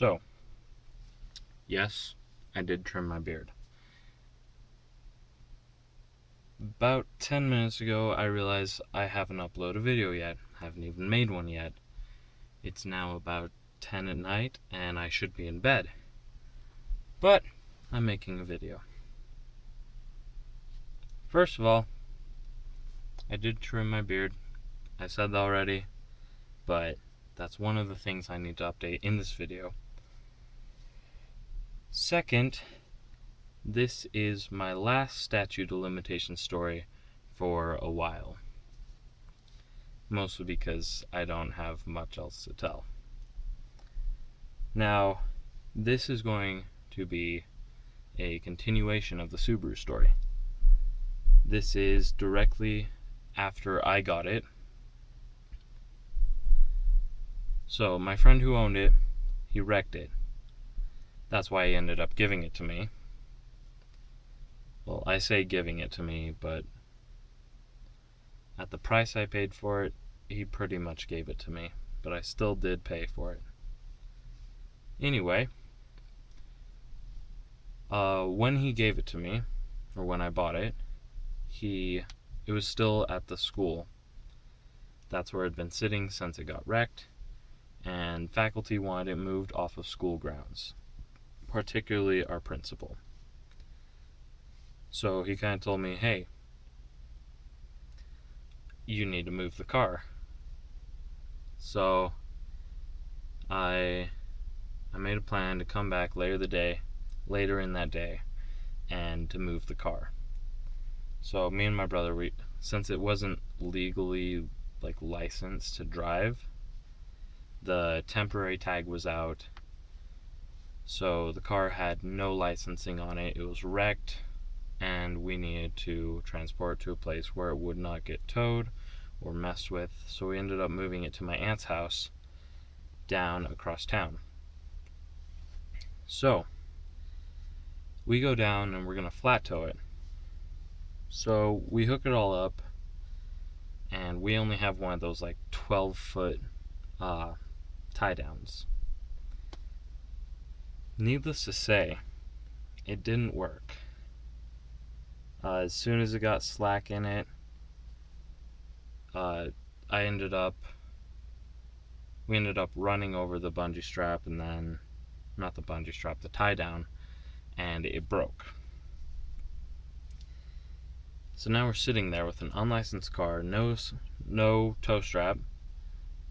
So, yes, I did trim my beard. About 10 minutes ago, I realized I haven't uploaded a video yet. Haven't even made one yet. It's now about 10 at night, and I should be in bed. But, I'm making a video. First of all, I did trim my beard. I said that already, but that's one of the things I need to update in this video. Second, this is my last statute of limitations story for a while. Mostly because I don't have much else to tell. Now, this is going to be a continuation of the Subaru story. This is directly after I got it. So, my friend who owned it, he wrecked it. That's why he ended up giving it to me. Well, I say giving it to me, but at the price I paid for it, he pretty much gave it to me. But I still did pay for it. Anyway, when he gave it to me, or when I bought it, it was still at the school. That's where it had been sitting since it got wrecked, and faculty wanted it moved off of school grounds, particularly our principal. So he kind of told me, hey, you need to move the car. So I made a plan to come back later in that day, and to move the car. So me and my brother, since it wasn't legally licensed to drive, the temporary tag was out, so the car had no licensing on it. It was wrecked, and we needed to transport it to a place where it would not get towed or messed with. So we ended up moving it to my aunt's house down across town. So we go down and we're gonna flat tow it. So we hook it all up, and we only have one of those 12-foot tie downs. Needless to say, it didn't work. As soon as it got slack in it, we ended up running over the bungee strap, and then, not the bungee strap, the tie down, and it broke. So now we're sitting there with an unlicensed car, no tow strap,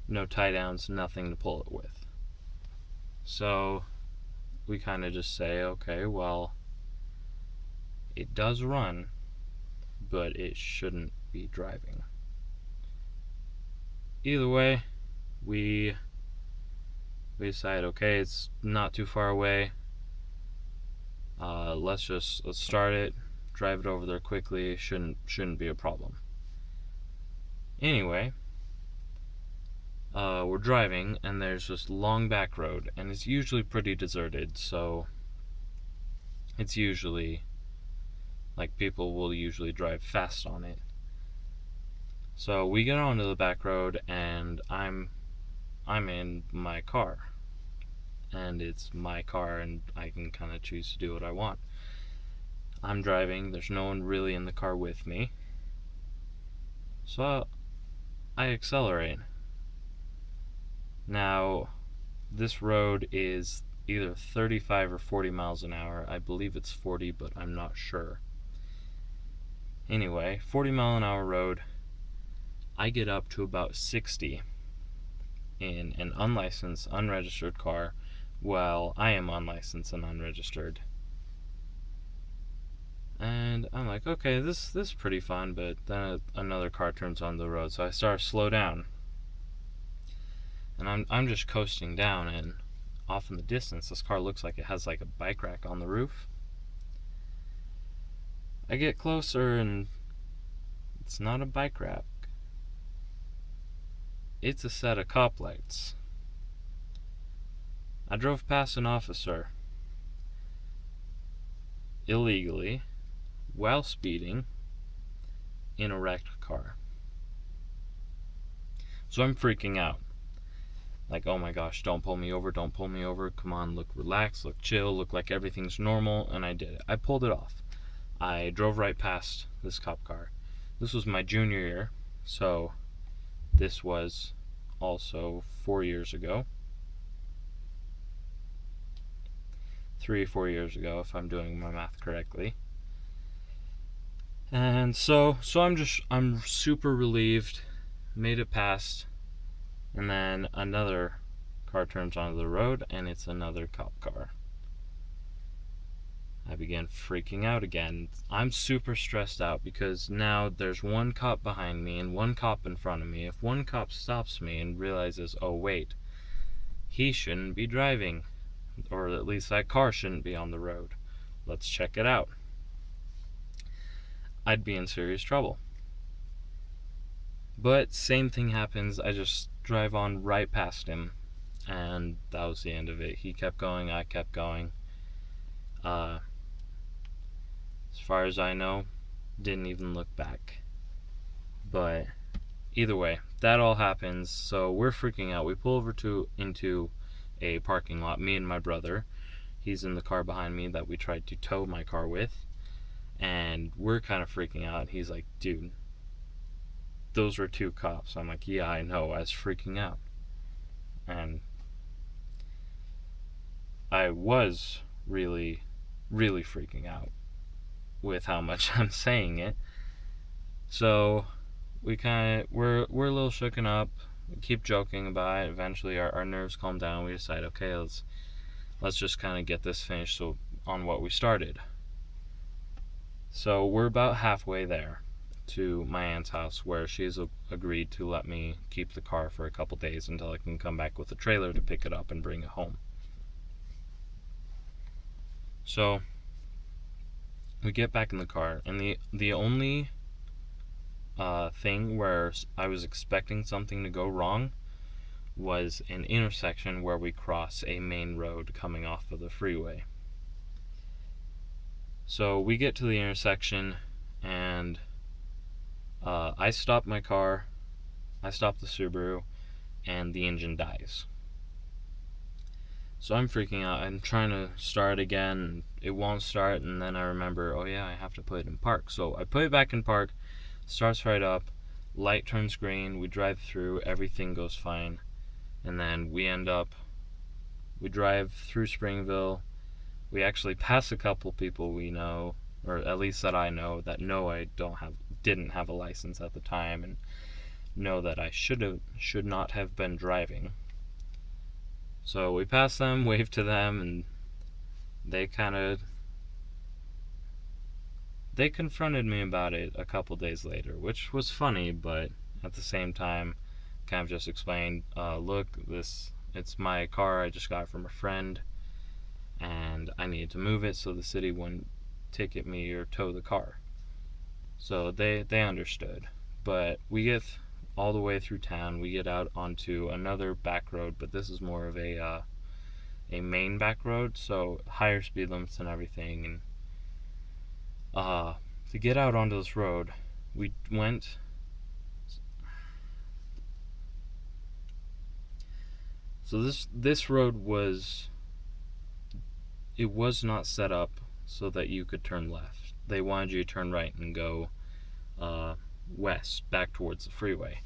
no tie downs, nothing to pull it with. So we kind of just say, okay, well, it does run, but it shouldn't be driving. Either way, we decide, okay, it's not too far away. Let's start it, drive it over there quickly. Shouldn't be a problem. Anyway, we're driving, and there's this long back road, and it's usually pretty deserted, so it's usually people will usually drive fast on it. So we get onto the back road, and I'm in my car, and it's my car, and I can kind of choose to do what I want. I'm driving, there's no one really in the car with me, so I accelerate. Now, this road is either 35 or 40 miles an hour. I believe it's 40, but I'm not sure. Anyway, 40-mile-an-hour road. I get up to about 60 in an unlicensed, unregistered car, while I am unlicensed and unregistered. And I'm like, okay, this is pretty fun, but then another car turns on the road, so I start to slow down. And I'm just coasting down, and off in the distance, this car looks like it has a bike rack on the roof. I get closer, and it's not a bike rack. It's a set of cop lights. I drove past an officer illegally while speeding in a wrecked car. So I'm freaking out. like, oh my gosh, don't pull me over, don't pull me over, come on, look relaxed, look chill, look like everything's normal. And I did it. I pulled it off. I drove right past this cop car. This was my junior year, so this was also 4 years ago. 3 or 4 years ago, if I'm doing my math correctly. And so I'm super relieved, made it past, and then another car turns onto the road, and it's another cop car. I began freaking out again. I'm super stressed out because now there's one cop behind me and one cop in front of me. If one cop stops me and realizes, oh wait, he shouldn't be driving, or at least that car shouldn't be on the road, let's check it out, I'd be in serious trouble. But same thing happens. I just drive on right past him, and that was the end of it. He kept going, I kept going. As far as I know, didn't even look back. But either way, that all happens. So we're freaking out. We pull over into a parking lot, me and my brother. He's in the car behind me that we tried to tow my car with, and we're kind of freaking out. He's like, dude, those were two cops. I'm like, yeah, I know. I was freaking out. And I was really, really freaking out with how much I'm saying it. So we're a little shooken up. We keep joking about it. Eventually our nerves calm down. We decide, okay, let's just kind of get this finished on what we started. So we're about halfway there to my aunt's house, where she's agreed to let me keep the car for a couple days until I can come back with a trailer to pick it up and bring it home. So we get back in the car, and the only thing where I was expecting something to go wrong was an intersection where we cross a main road coming off of the freeway. So we get to the intersection, and I stop my car, I stop the Subaru, and the engine dies. So I'm freaking out. I'm trying to start again. It won't start, and then I remember, oh yeah, I have to put it in park. So I put it back in park, starts right up, light turns green, we drive through, everything goes fine. And then we drive through Springville. We actually pass a couple people we know, or at least that I know I didn't have a license at the time, and know that I should not have been driving. So we pass them, wave to them, and they confronted me about it a couple days later, which was funny, but at the same time kind of just explained, look, it's my car, I just got it from a friend, and I needed to move it so the city wouldn't ticket me or tow the car. So they understood. But we get all the way through town, we get out onto another back road, but this is more of a main back road, so higher speed limits and everything. And to get out onto this road, we went. So this road was not set up so that you could turn left. They wanted you to turn right and go west, back towards the freeway.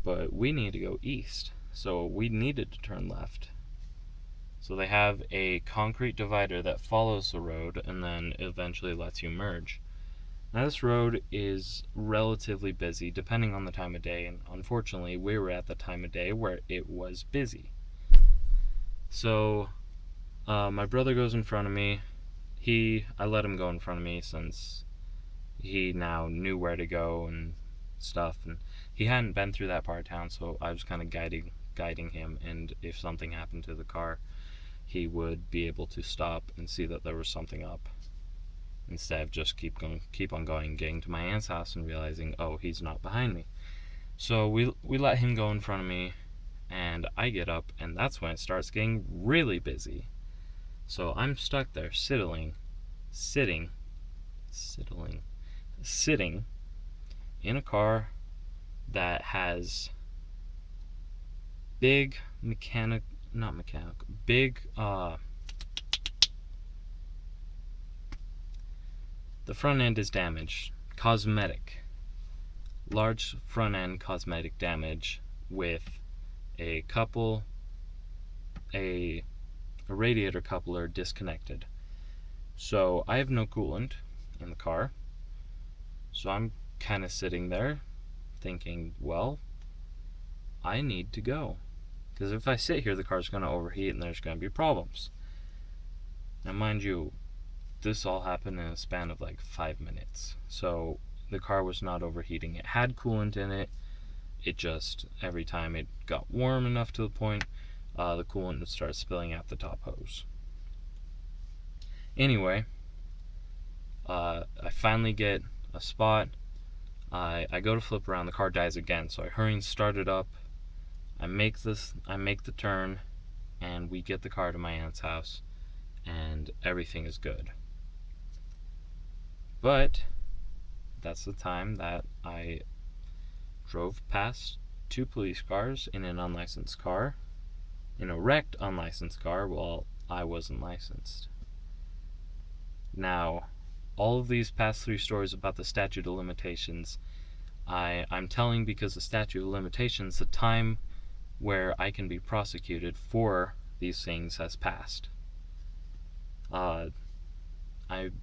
But we need to go east, so we needed to turn left. So they have a concrete divider that follows the road and then eventually lets you merge. Now this road is relatively busy depending on the time of day, and unfortunately we were at the time of day where it was busy. So my brother goes in front of me. I let him go in front of me since he now knew where to go and stuff, and he hadn't been through that part of town, so I was kind of guiding him, and if something happened to the car, he would be able to stop and see that there was something up, instead of just keep on going, getting to my aunt's house and realizing, oh, he's not behind me. So we let him go in front of me, and I get up, and that's when it starts getting really busy. So I'm stuck there sitting in a car that has big not mechanical, big, the front end is damaged. Cosmetic. Large front end cosmetic damage with a radiator coupler disconnected. So I have no coolant in the car. So I'm kind of sitting there thinking, well, I need to go. Because if I sit here, the car's going to overheat and there's going to be problems. Now, mind you, this all happened in a span of like 5 minutes. So the car was not overheating. It had coolant in it. It just, every time it got warm enough to the point, the coolant would start spilling out the top hose. Anyway, I finally get a spot. I go to flip around, the car dies again. So I hurry and start it up. I make the turn, and we get the car to my aunt's house, and everything is good. But that's the time that I drove past 2 police cars in an unlicensed car, in a wrecked unlicensed car, while I wasn't licensed. Now, all of these past 3 stories about the statute of limitations, I'm telling because the statute of limitations, the time where I can be prosecuted for these things has passed. I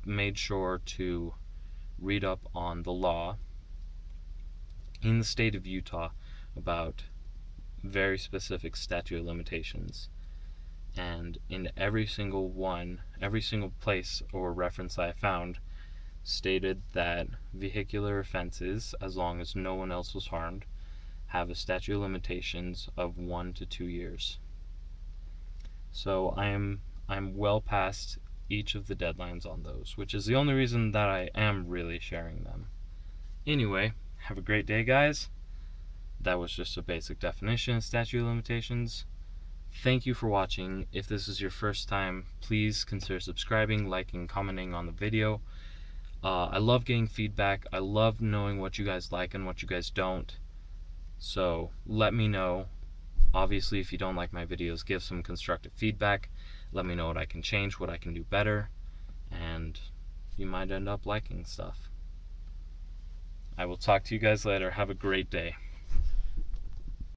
made sure to read up on the law in the state of Utah about very specific statute of limitations, and in every single place or reference I found stated that vehicular offenses, as long as no one else was harmed, have a statute of limitations of 1 to 2 years. So I'm well past each of the deadlines on those, which is the only reason that I am really sharing them. Anyway, have a great day, guys. That was just a basic definition of statute of limitations. Thank you for watching. If this is your first time, please consider subscribing, liking, commenting on the video. I love getting feedback. I love knowing what you guys like and what you guys don't. So let me know. Obviously, if you don't like my videos, give some constructive feedback. Let me know what I can change, what I can do better, and you might end up liking stuff. I will talk to you guys later. Have a great day.